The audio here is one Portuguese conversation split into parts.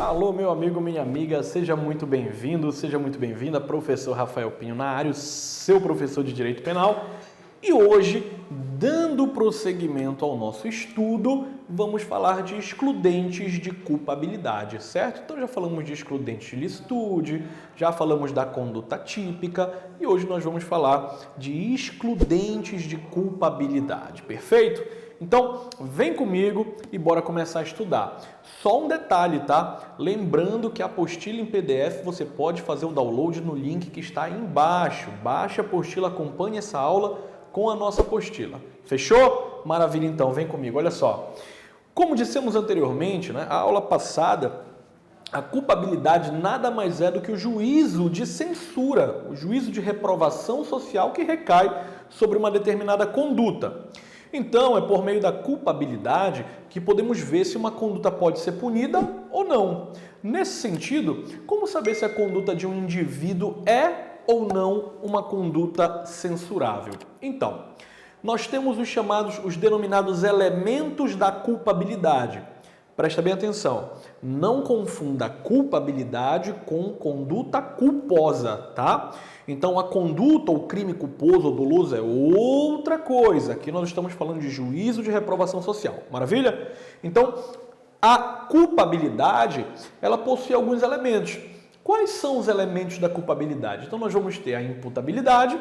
Alô, meu amigo, minha amiga, seja muito bem-vindo, seja muito bem-vinda, professor Rafael Pinho na área, o seu professor de Direito Penal. E hoje, dando prosseguimento ao nosso estudo, vamos falar de excludentes de culpabilidade, certo? Então já falamos de excludentes de licitude, já falamos da conduta típica e hoje nós vamos falar de excludentes de culpabilidade, perfeito? Então, vem comigo e bora começar a estudar. Só um detalhe, tá? Lembrando que a apostila em PDF você pode fazer o download no link que está aí embaixo. Baixe a apostila, acompanhe essa aula com a nossa apostila. Fechou? Maravilha, então, vem comigo. Olha só. Como dissemos anteriormente, né, a aula passada, a culpabilidade nada mais é do que o juízo de censura, o juízo de reprovação social que recai sobre uma determinada conduta. Então, é por meio da culpabilidade que podemos ver se uma conduta pode ser punida ou não. Nesse sentido, como saber se a conduta de um indivíduo é ou não uma conduta censurável? Então, nós temos os denominados elementos da culpabilidade. Presta bem atenção, não confunda culpabilidade com conduta culposa, tá? Então, a conduta ou crime culposo ou doloso é outra coisa. Aqui nós estamos falando de juízo de reprovação social. Maravilha? Então, a culpabilidade, ela possui alguns elementos. Quais são os elementos da culpabilidade? Então, nós vamos ter a imputabilidade,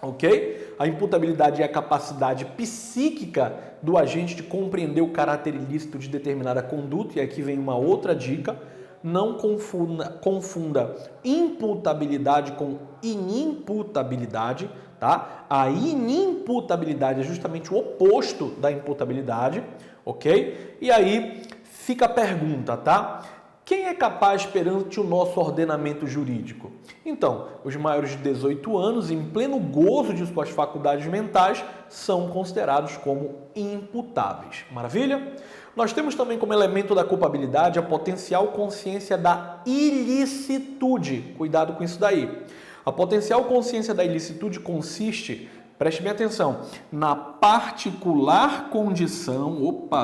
ok? A imputabilidade é a capacidade psíquica do agente de compreender o caráter ilícito de determinada conduta. E aqui vem uma outra dica. Não confunda imputabilidade com inimputabilidade, tá? A inimputabilidade é justamente o oposto da imputabilidade, ok? E aí fica a pergunta, tá? Quem é capaz perante o nosso ordenamento jurídico? Então, os maiores de 18 anos, em pleno gozo de suas faculdades mentais, são considerados como imputáveis. Maravilha? Nós temos também como elemento da culpabilidade a potencial consciência da ilicitude. Cuidado com isso daí. A potencial consciência da ilicitude consiste, preste bem atenção, na particular condição,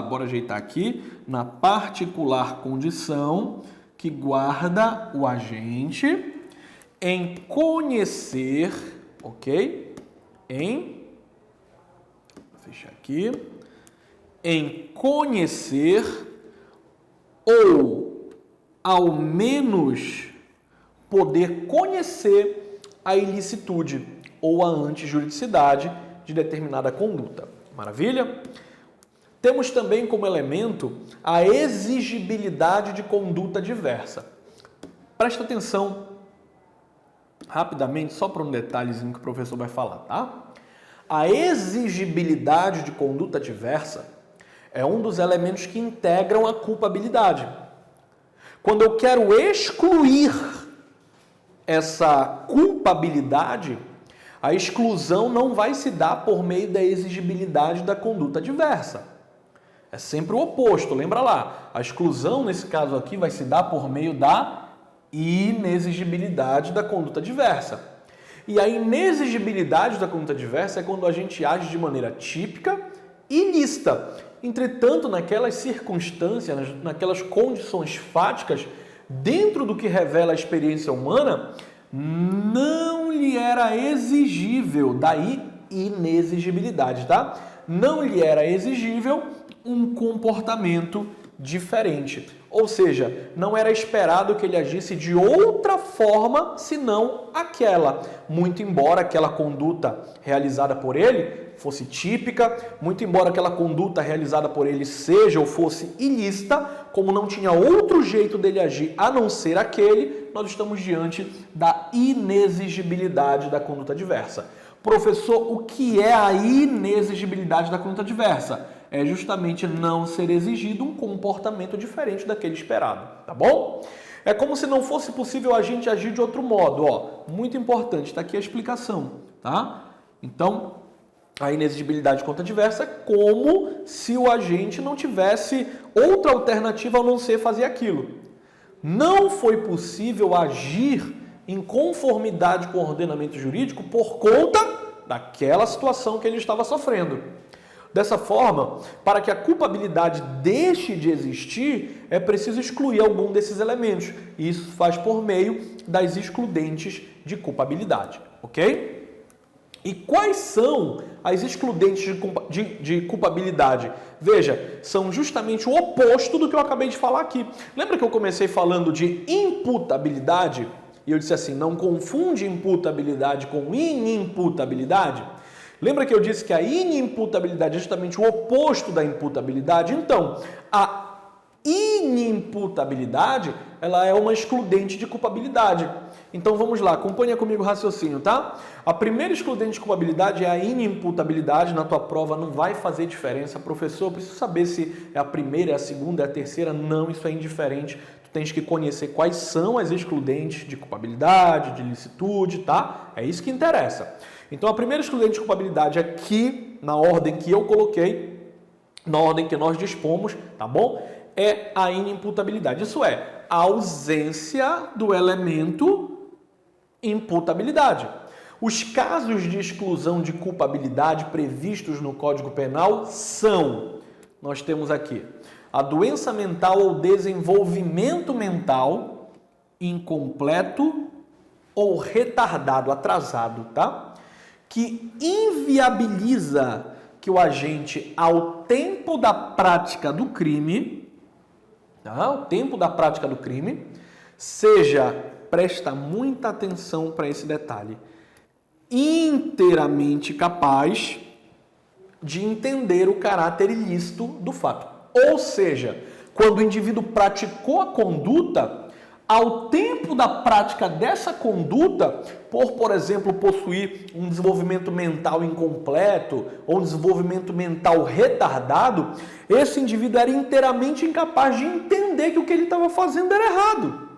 bora ajeitar aqui, na particular condição que guarda o agente em conhecer, ok? Fechar aqui. Em conhecer ou, ao menos, poder conhecer a ilicitude ou a antijuridicidade de determinada conduta. Maravilha? Temos também como elemento a exigibilidade de conduta diversa. Presta atenção rapidamente, só para um detalhezinho que o professor vai falar, tá? A exigibilidade de conduta diversa é um dos elementos que integram a culpabilidade. Quando eu quero excluir essa culpabilidade, a exclusão não vai se dar por meio da exigibilidade da conduta diversa. É sempre o oposto, lembra lá. A exclusão, nesse caso aqui, vai se dar por meio da inexigibilidade da conduta diversa. E a inexigibilidade da conduta diversa é quando a gente age de maneira típica e lícita. Entretanto, naquelas circunstâncias, naquelas condições fáticas, dentro do que revela a experiência humana, não lhe era exigível, daí inexigibilidade, tá? Não lhe era exigível um comportamento diferente. Ou seja, não era esperado que ele agisse de outra forma senão aquela. Muito embora aquela conduta realizada por ele fosse típica, muito embora aquela conduta realizada por ele seja ou fosse ilícita, como não tinha outro jeito dele agir a não ser aquele, nós estamos diante da inexigibilidade da conduta diversa. Professor, o que é a inexigibilidade da conduta diversa? É justamente não ser exigido um comportamento diferente daquele esperado, tá bom? É como se não fosse possível a gente agir de outro modo, ó. Muito importante, está aqui a explicação, tá? Então, a inexigibilidade de conduta diversa é como se o agente não tivesse outra alternativa a não ser fazer aquilo. Não foi possível agir em conformidade com o ordenamento jurídico por conta daquela situação que ele estava sofrendo. Dessa forma, para que a culpabilidade deixe de existir, é preciso excluir algum desses elementos. E isso faz por meio das excludentes de culpabilidade, ok? E quais são as excludentes de culpabilidade? Veja, são justamente o oposto do que eu acabei de falar aqui. Lembra que eu comecei falando de imputabilidade? E eu disse assim, não confunde imputabilidade com inimputabilidade? Lembra que eu disse que a inimputabilidade é justamente o oposto da imputabilidade? Então, a inimputabilidade, ela é uma excludente de culpabilidade. Então vamos lá, acompanha comigo o raciocínio, tá? A primeira excludente de culpabilidade é a inimputabilidade. Na tua prova não vai fazer diferença. Professor, eu preciso saber se é a primeira, é a segunda, é a terceira. Não, isso é indiferente. Tu tens que conhecer quais são as excludentes de culpabilidade, de ilicitude, tá? É isso que interessa. Então a primeira excludente de culpabilidade aqui, na ordem que eu coloquei, na ordem que nós dispomos, tá bom? É a inimputabilidade. Isso é, a ausência do elemento imputabilidade. Os casos de exclusão de culpabilidade previstos no Código Penal são, nós temos aqui, a doença mental ou desenvolvimento mental incompleto ou retardado, atrasado, tá? Que inviabiliza que o agente, ao tempo da prática do crime, ao tempo da prática do crime, seja, presta muita atenção para esse detalhe, inteiramente capaz de entender o caráter ilícito do fato. Ou seja, quando o indivíduo praticou a conduta, ao tempo da prática dessa conduta, por exemplo, possuir um desenvolvimento mental incompleto ou um desenvolvimento mental retardado, esse indivíduo era inteiramente incapaz de entender que o que ele estava fazendo era errado.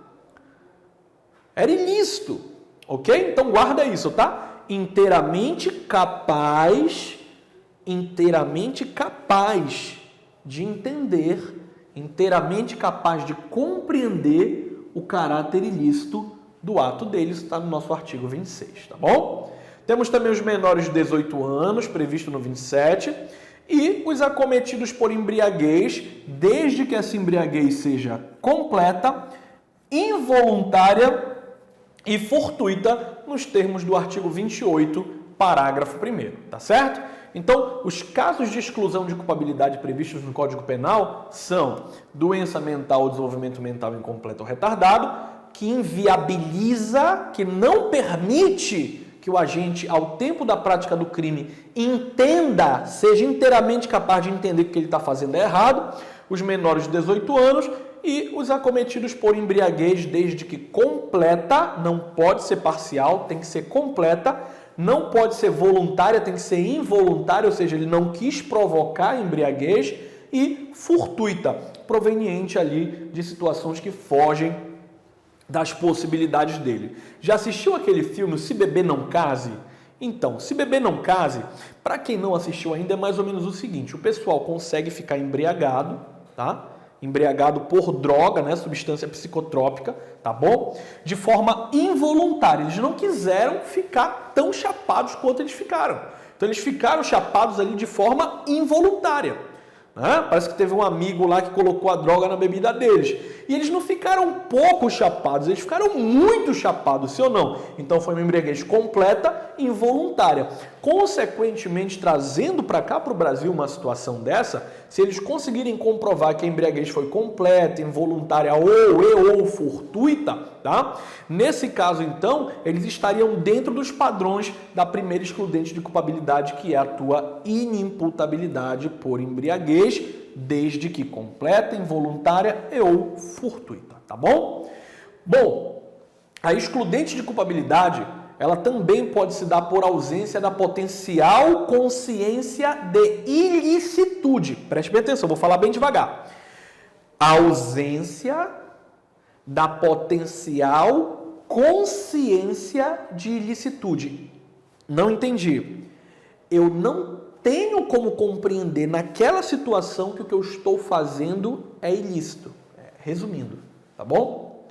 Era ilícito, ok? Então guarda isso, tá? Inteiramente capaz de entender, inteiramente capaz de compreender o caráter ilícito do ato deles, está no nosso artigo 26, tá bom? Temos também os menores de 18 anos, previsto no 27, e os acometidos por embriaguez, desde que essa embriaguez seja completa, involuntária e fortuita, nos termos do artigo 28, parágrafo 1º, tá certo? Então, os casos de exclusão de culpabilidade previstos no Código Penal são doença mental ou desenvolvimento mental incompleto ou retardado, que inviabiliza, que não permite que o agente, ao tempo da prática do crime, entenda, seja inteiramente capaz de entender que o que ele está fazendo é errado, os menores de 18 anos e os acometidos por embriaguez, desde que completa, não pode ser parcial, tem que ser completa, não pode ser voluntária, tem que ser involuntária, ou seja, ele não quis provocar a embriaguez, e fortuita, proveniente ali de situações que fogem das possibilidades dele. Já assistiu aquele filme Se Beber Não Case? Então, Se Beber Não Case, para quem não assistiu ainda, é mais ou menos o seguinte, o pessoal consegue ficar embriagado, tá? Embriagado por droga, né, substância psicotrópica, tá bom? De forma involuntária. Eles não quiseram ficar tão chapados quanto eles ficaram. Então eles ficaram chapados ali de forma involuntária, né? Parece que teve um amigo lá que colocou a droga na bebida deles. E eles não ficaram pouco chapados, eles ficaram muito chapados, sim ou não? Então foi uma embriaguez completa, involuntária. Consequentemente, trazendo para cá, para o Brasil, uma situação dessa, se eles conseguirem comprovar que a embriaguez foi completa, involuntária ou fortuita, tá? Nesse caso, então, eles estariam dentro dos padrões da primeira excludente de culpabilidade, que é a tua inimputabilidade por embriaguez, desde que completa, involuntária ou fortuita, tá bom? Bom, a excludente de culpabilidade, ela também pode se dar por ausência da potencial consciência de ilicitude. Preste bem atenção, vou falar bem devagar. A ausência da potencial consciência de ilicitude. Não entendi. Eu não tenho como compreender naquela situação que o que eu estou fazendo é ilícito. Resumindo, tá bom?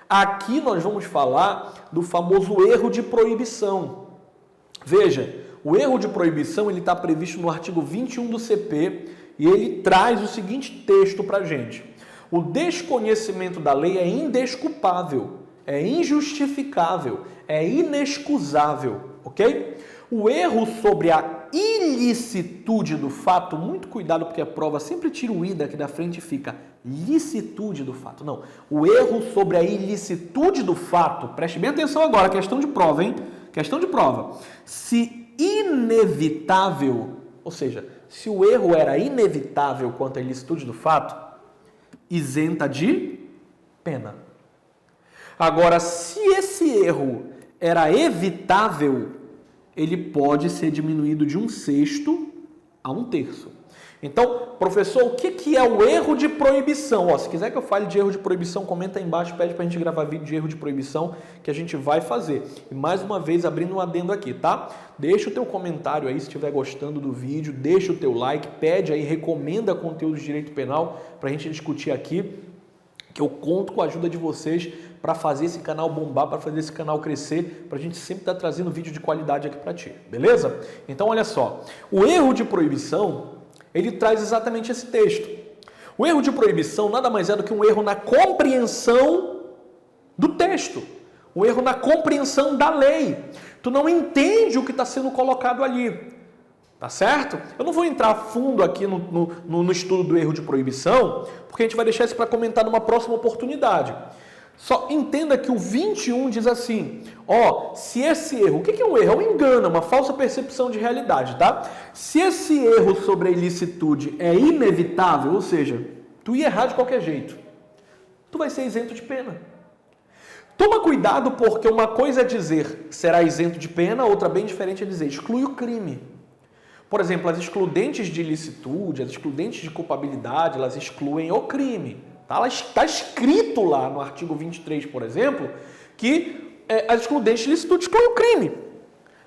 Aqui nós vamos falar do famoso erro de proibição. Veja, O erro de proibição ele está previsto no artigo 21 do CP e ele traz o seguinte texto para a gente. O desconhecimento da lei é indesculpável, é injustificável, é inexcusável, ok? O erro sobre a ilicitude do fato, muito cuidado porque a prova sempre tira o i daqui da frente e fica licitude do fato. Não, o erro sobre a ilicitude do fato, preste bem atenção agora, questão de prova, hein? Questão de prova. Se inevitável, ou seja, se o erro era inevitável quanto à ilicitude do fato, isenta de pena. Agora, se esse erro era evitável, ele pode ser diminuído de 1/6 a 1/3. Então, professor, o que é o erro de proibição? Se quiser que eu fale de erro de proibição, comenta aí embaixo, pede pra gente gravar vídeo de erro de proibição que a gente vai fazer. E mais uma vez, abrindo um adendo aqui, tá? Deixa o teu comentário aí se estiver gostando do vídeo, deixa o teu like, pede aí, recomenda conteúdo de direito penal pra gente discutir aqui, que eu conto com a ajuda de vocês para fazer esse canal bombar, para fazer esse canal crescer, para a gente sempre estar trazendo vídeo de qualidade aqui para ti, beleza? Então, olha só, o erro de proibição, ele traz exatamente esse texto. O erro de proibição nada mais é do que um erro na compreensão do texto, um erro na compreensão da lei. Tu não entende o que está sendo colocado ali. Tá certo? Eu não vou entrar a fundo aqui no estudo do erro de proibição, porque a gente vai deixar isso para comentar numa próxima oportunidade. Só entenda que o 21 diz assim, se esse erro, o que é um erro? É um engano, uma falsa percepção de realidade, tá? Se esse erro sobre a ilicitude é inevitável, ou seja, tu ia errar de qualquer jeito, tu vai ser isento de pena. Toma cuidado, porque uma coisa é dizer será isento de pena, outra bem diferente é dizer exclui o crime. Por exemplo, as excludentes de ilicitude, as excludentes de culpabilidade, elas excluem o crime. Tá? Está escrito lá no artigo 23, por exemplo, que as excludentes de ilicitude excluem o crime.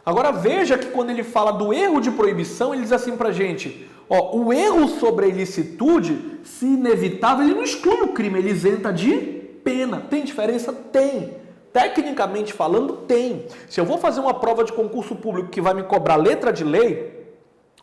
Agora veja que quando ele fala do erro de proibição, ele diz assim pra gente, o erro sobre a ilicitude, se inevitável, ele não exclui o crime, ele isenta de pena. Tem diferença? Tem. Tecnicamente falando, tem. Se eu vou fazer uma prova de concurso público que vai me cobrar letra de lei,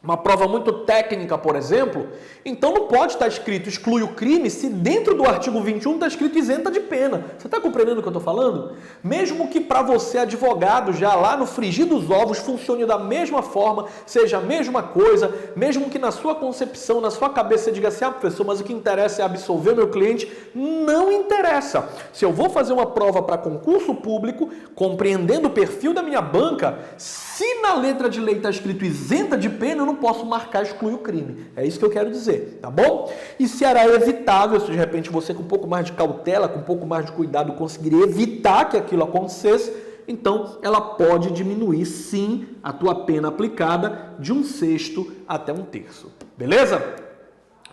uma prova muito técnica, por exemplo, então não pode estar escrito exclui o crime se dentro do artigo 21 está escrito isenta de pena. Você está compreendendo o que eu estou falando? Mesmo que para você, advogado, já lá no frigir dos ovos, funcione da mesma forma, seja a mesma coisa, mesmo que na sua concepção, na sua cabeça você diga assim, professor, mas o que interessa é absolver o meu cliente, não interessa. Se eu vou fazer uma prova para concurso público, compreendendo o perfil da minha banca, se na letra de lei está escrito isenta de pena, eu não posso marcar excluir o crime. É isso que eu quero dizer, tá bom? E se era evitável, se de repente você com um pouco mais de cautela, com um pouco mais de cuidado, conseguiria evitar que aquilo acontecesse, então ela pode diminuir sim a tua pena aplicada de 1/6 até 1/3. Beleza?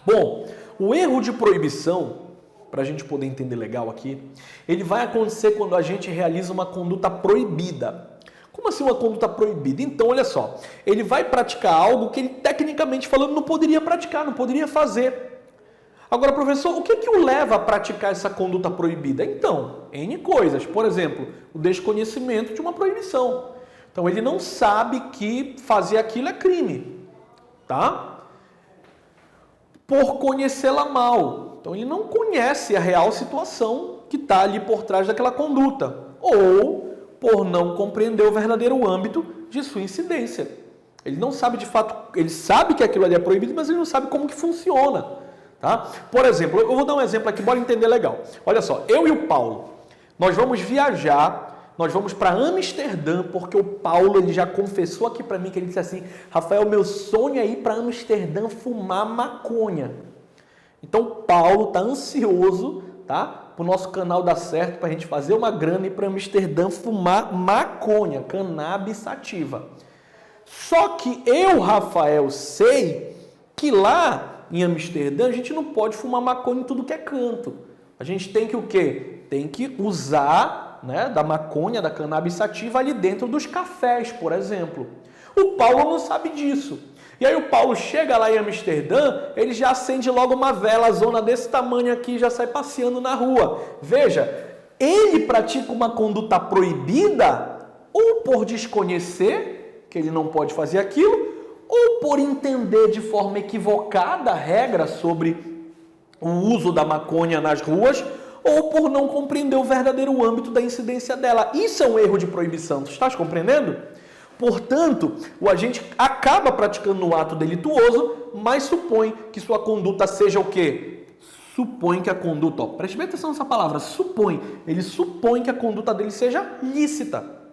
Bom, o erro de proibição, para a gente poder entender legal aqui, ele vai acontecer quando a gente realiza uma conduta proibida. Como assim uma conduta proibida? Então, olha só, ele vai praticar algo que ele, tecnicamente falando, não poderia praticar, não poderia fazer. Agora, professor, o que o leva a praticar essa conduta proibida? Então, N coisas. Por exemplo, o desconhecimento de uma proibição. Então, ele não sabe que fazer aquilo é crime, tá? Por conhecê-la mal. Então, ele não conhece a real situação que está ali por trás daquela conduta. Ou por não compreender o verdadeiro âmbito de sua incidência. Ele não sabe de fato, ele sabe que aquilo ali é proibido, mas ele não sabe como que funciona. Tá? Por exemplo, eu vou dar um exemplo aqui, bora entender legal. Olha só, eu e o Paulo, nós vamos viajar, nós vamos para Amsterdã, porque o Paulo ele já confessou aqui para mim que ele disse assim, Rafael, meu sonho é ir para Amsterdã fumar maconha. Então o Paulo está ansioso, tá? Para o nosso canal dar certo, para a gente fazer uma grana e ir para Amsterdã fumar maconha, cannabis sativa. Só que eu, Rafael, sei que lá em Amsterdã a gente não pode fumar maconha em tudo que é canto. A gente tem que o quê? Tem que usar, né, da maconha, da cannabis sativa ali dentro dos cafés, por exemplo. O Paulo não sabe disso. E aí o Paulo chega lá em Amsterdã, ele já acende logo uma vela, zona desse tamanho aqui, já sai passeando na rua. Veja, ele pratica uma conduta proibida ou por desconhecer que ele não pode fazer aquilo, ou por entender de forma equivocada a regra sobre o uso da maconha nas ruas, ou por não compreender o verdadeiro âmbito da incidência dela. Isso é um erro de proibição, tu estás compreendendo? Portanto, o agente acaba praticando um ato delituoso, mas supõe que sua conduta seja o quê? Supõe que a conduta, preste bem atenção nessa palavra, supõe. Ele supõe que a conduta dele seja lícita.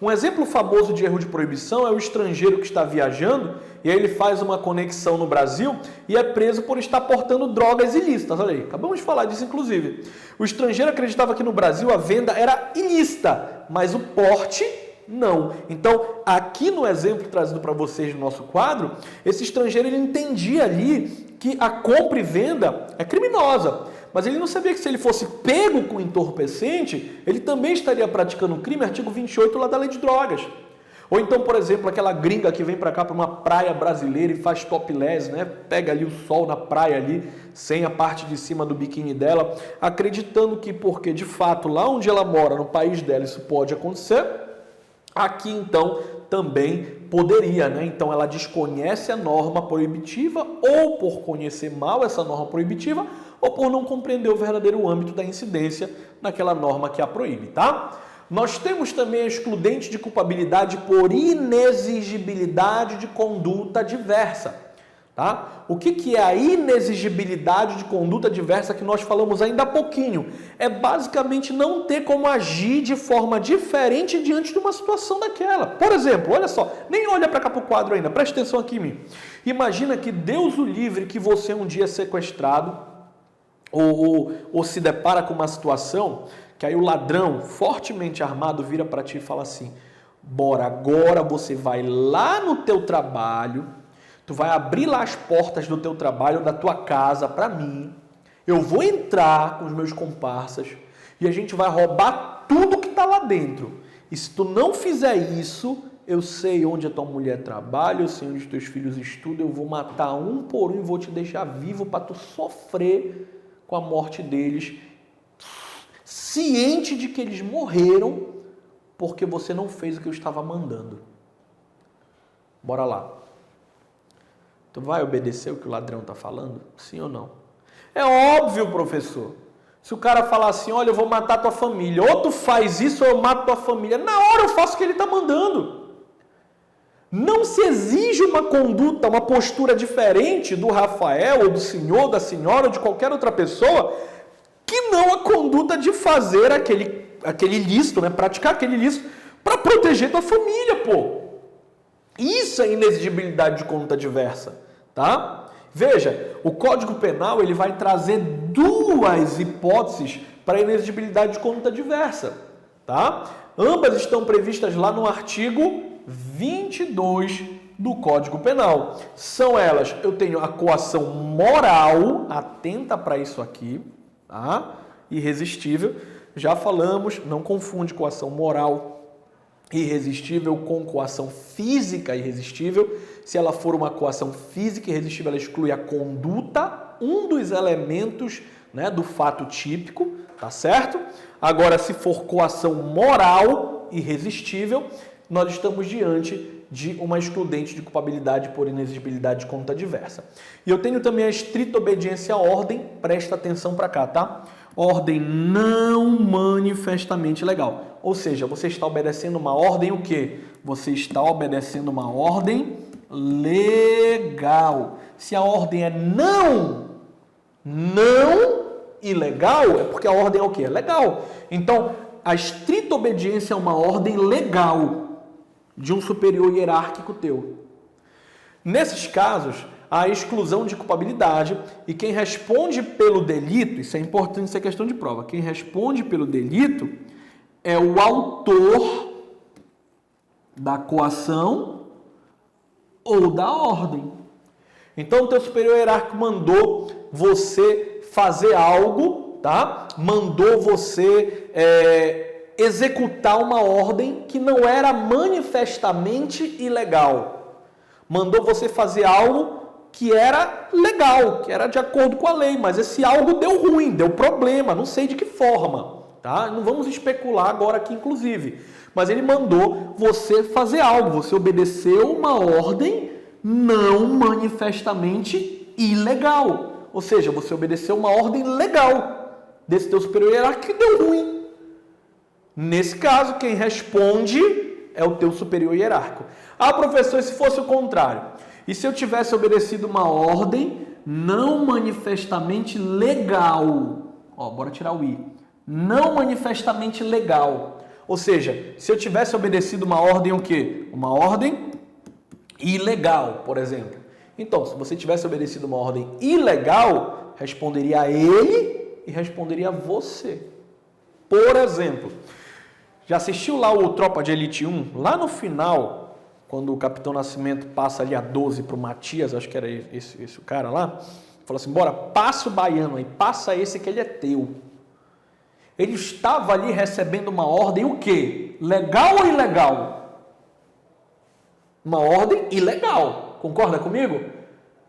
Um exemplo famoso de erro de proibição é o estrangeiro que está viajando e aí ele faz uma conexão no Brasil e é preso por estar portando drogas ilícitas. Olha aí, acabamos de falar disso inclusive. O estrangeiro acreditava que no Brasil a venda era ilícita, mas o porte não. Então, aqui no exemplo trazido para vocês no nosso quadro, esse estrangeiro ele entendia ali que a compra e venda é criminosa. Mas ele não sabia que se ele fosse pego com entorpecente, ele também estaria praticando um crime, artigo 28 lá da lei de drogas. Ou então, por exemplo, aquela gringa que vem para cá para uma praia brasileira e faz topless, né? Pega ali o sol na praia ali, sem a parte de cima do biquíni dela, acreditando que porque de fato lá onde ela mora, no país dela, isso pode acontecer, aqui então também poderia, né? Então ela desconhece a norma proibitiva ou por conhecer mal essa norma proibitiva ou por não compreender o verdadeiro âmbito da incidência naquela norma que a proíbe, tá? Nós temos também a excludente de culpabilidade por inexigibilidade de conduta diversa, tá? O que é a inexigibilidade de conduta diversa que nós falamos ainda há pouquinho? É basicamente não ter como agir de forma diferente diante de uma situação daquela. Por exemplo, olha só, nem olha para cá para o quadro ainda, preste atenção aqui em mim. Imagina que Deus o livre que você um dia é sequestrado ou se depara com uma situação que aí o ladrão fortemente armado vira para ti e fala assim: bora, agora você vai lá no teu trabalho, tu vai abrir lá as portas do teu trabalho, da tua casa para mim, eu vou entrar com os meus comparsas e a gente vai roubar tudo que está lá dentro. E se tu não fizer isso, eu sei onde a tua mulher trabalha, eu sei onde os teus filhos estudam, eu vou matar um por um e vou te deixar vivo para tu sofrer com a morte deles, ciente de que eles morreram porque você não fez o que eu estava mandando. Bora lá. Tu vai obedecer o que o ladrão está falando? Sim ou não? É óbvio, professor. Se o cara falar assim, olha, eu vou matar tua família, ou tu faz isso ou eu mato tua família, na hora eu faço o que ele está mandando. Não se exige uma conduta, uma postura diferente do Rafael, ou do senhor, da senhora, ou de qualquer outra pessoa, que não a conduta de fazer aquele ilícito, né? Praticar aquele ilícito para proteger tua família, pô. Isso é inexigibilidade de conduta diversa, tá? Veja, o Código Penal ele vai trazer duas hipóteses para inexigibilidade de conduta diversa, tá? Ambas estão previstas lá no artigo 22 do Código Penal. São elas, eu tenho a coação moral, atenta para isso aqui, tá? Irresistível. Já falamos, não confunde coação moral irresistível com coação física irresistível. Se ela for uma coação física irresistível, ela exclui a conduta, um dos elementos, né, do fato típico, tá certo? Agora, se for coação moral irresistível, nós estamos diante de uma excludente de culpabilidade por inexigibilidade de conduta diversa. E eu tenho também a estrita obediência à ordem, presta atenção para cá, tá? Ordem não manifestamente legal. Ou seja, você está obedecendo uma ordem o quê? Você está obedecendo uma ordem legal. Se a ordem é não ilegal, é porque a ordem é o quê? É legal. Então, a estrita obediência é uma ordem legal de um superior hierárquico teu. Nesses casos, há a exclusão de culpabilidade e quem responde pelo delito, isso é importante, isso é questão de prova, quem responde pelo delito é o autor da coação ou da ordem. Então, o teu superior hierárquico mandou você fazer algo, tá? Mandou você executar uma ordem que não era manifestamente ilegal. Mandou você fazer algo que era legal, que era de acordo com a lei, mas esse algo deu ruim, deu problema, não sei de que forma, tá? tá? Não vamos especular agora aqui, inclusive. Mas ele mandou você fazer algo, você obedeceu uma ordem não manifestamente ilegal. Ou seja, você obedeceu uma ordem legal desse teu superior hierárquico que deu ruim. Nesse caso, quem responde é o teu superior hierárquico. Ah, professor, e se fosse o contrário? E se eu tivesse obedecido uma ordem não manifestamente legal? Ó, bora tirar o i. Não manifestamente legal. Ou seja, se eu tivesse obedecido uma ordem o quê? Uma ordem ilegal, por exemplo. Então, se você tivesse obedecido uma ordem ilegal, responderia a ele e responderia a você. Por exemplo, já assistiu lá o Tropa de Elite 1? Lá no final, quando o Capitão Nascimento passa ali a 12 para o Matias, acho que era esse o cara lá, falou assim, bora, passa o baiano aí, passa esse que ele é teu. Ele estava ali recebendo uma ordem, o quê? Legal ou ilegal? Uma ordem ilegal. Concorda comigo?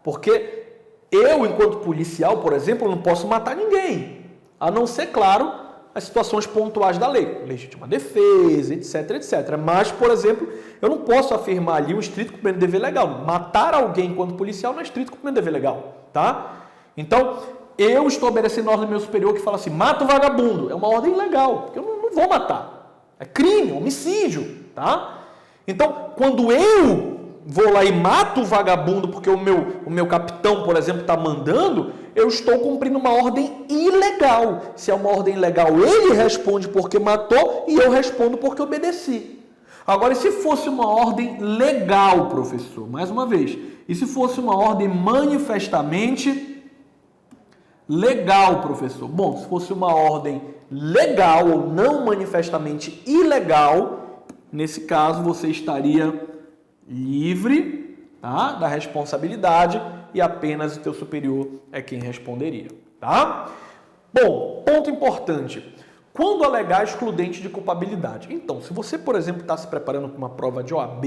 Porque eu, enquanto policial, por exemplo, não posso matar ninguém. A não ser, claro, as situações pontuais da lei. Legítima defesa, etc, etc. Mas, por exemplo, eu não posso afirmar ali um estrito cumprimento de dever legal. Matar alguém enquanto policial não é estrito cumprimento de dever legal. Tá? Então, eu estou obedecendo a ordem do meu superior que fala assim, mata o vagabundo. É uma ordem ilegal, porque eu não vou matar. É crime, homicídio, tá? Então, quando eu vou lá e mato o vagabundo porque o meu capitão, por exemplo, está mandando, eu estou cumprindo uma ordem ilegal. Se é uma ordem ilegal, ele responde porque matou e eu respondo porque obedeci. Agora, e se fosse uma ordem legal, professor? Mais uma vez, e se fosse uma ordem manifestamente legal, professor? Bom, se fosse uma ordem legal ou não manifestamente ilegal, nesse caso você estaria livre, tá, da responsabilidade e apenas o teu superior é quem responderia, tá? Bom, ponto importante. Quando alegar excludente de culpabilidade? Então, se você, por exemplo, está se preparando para uma prova de OAB,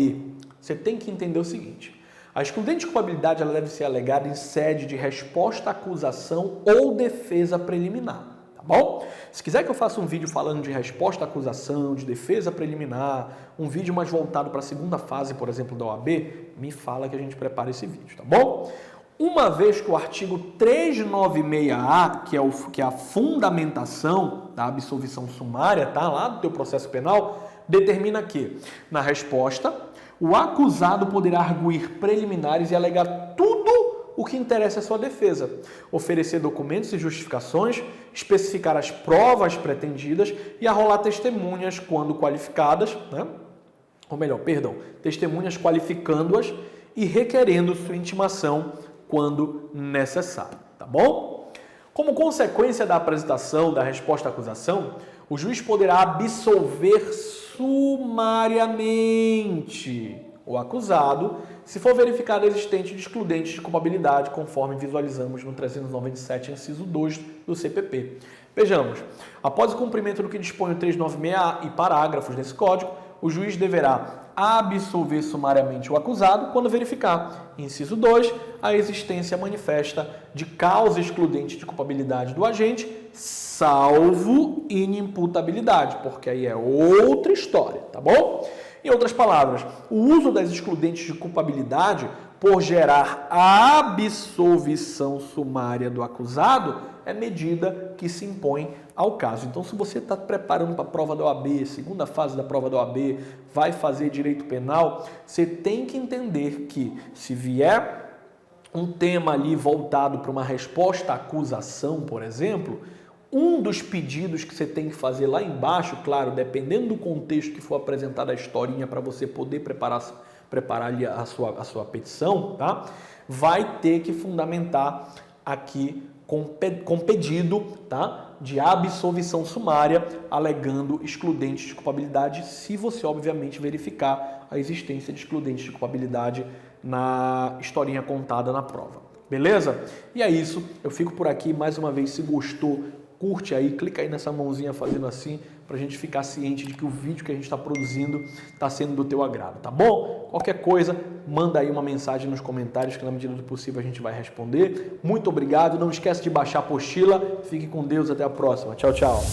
você tem que entender o seguinte. A excludente de culpabilidade ela deve ser alegada em sede de resposta à acusação ou defesa preliminar, tá bom? Se quiser que eu faça um vídeo falando de resposta à acusação, de defesa preliminar, um vídeo mais voltado para a segunda fase, por exemplo, da OAB, me fala que a gente prepara esse vídeo, tá bom? Uma vez que o artigo 396A, que é a fundamentação da absolvição sumária, tá, lá do teu processo penal, determina que, na resposta, o acusado poderá arguir preliminares e alegar tudo o que interessa à sua defesa, oferecer documentos e justificações, especificar as provas pretendidas e arrolar testemunhas quando qualificadas, né? Ou melhor, perdão, testemunhas qualificando-as e requerendo sua intimação quando necessário, tá bom? Como consequência da apresentação da resposta à acusação, o juiz poderá absolver sumariamente o acusado, se for verificado existente de excludente de culpabilidade, conforme visualizamos no 397, inciso 2 do CPP. Vejamos, após o cumprimento do que dispõe o 396A e parágrafos desse código, o juiz deverá absolver sumariamente o acusado quando verificar, inciso 2, a existência manifesta de causa excludente de culpabilidade do agente, salvo inimputabilidade, porque aí é outra história, tá bom? Em outras palavras, o uso das excludentes de culpabilidade por gerar a absolvição sumária do acusado é medida que se impõe ao caso. Então, se você está preparando para a prova da OAB, segunda fase da prova da OAB, vai fazer direito penal, você tem que entender que se vier um tema ali voltado para uma resposta à acusação, por exemplo, um dos pedidos que você tem que fazer lá embaixo, claro, dependendo do contexto que for apresentada a historinha para você poder preparar ali a sua petição, tá? Vai ter que fundamentar aqui com pedido, tá? De absolvição sumária, alegando excludentes de culpabilidade, se você, obviamente, verificar a existência de excludentes de culpabilidade na historinha contada na prova. Beleza? E é isso. Eu fico por aqui. Mais uma vez, se gostou, curte aí, clica aí nessa mãozinha fazendo assim, pra gente ficar ciente de que o vídeo que a gente está produzindo está sendo do teu agrado, tá bom? Qualquer coisa, manda aí uma mensagem nos comentários que na medida do possível a gente vai responder. Muito obrigado, não esquece de baixar a apostila, fique com Deus, até a próxima. Tchau, tchau.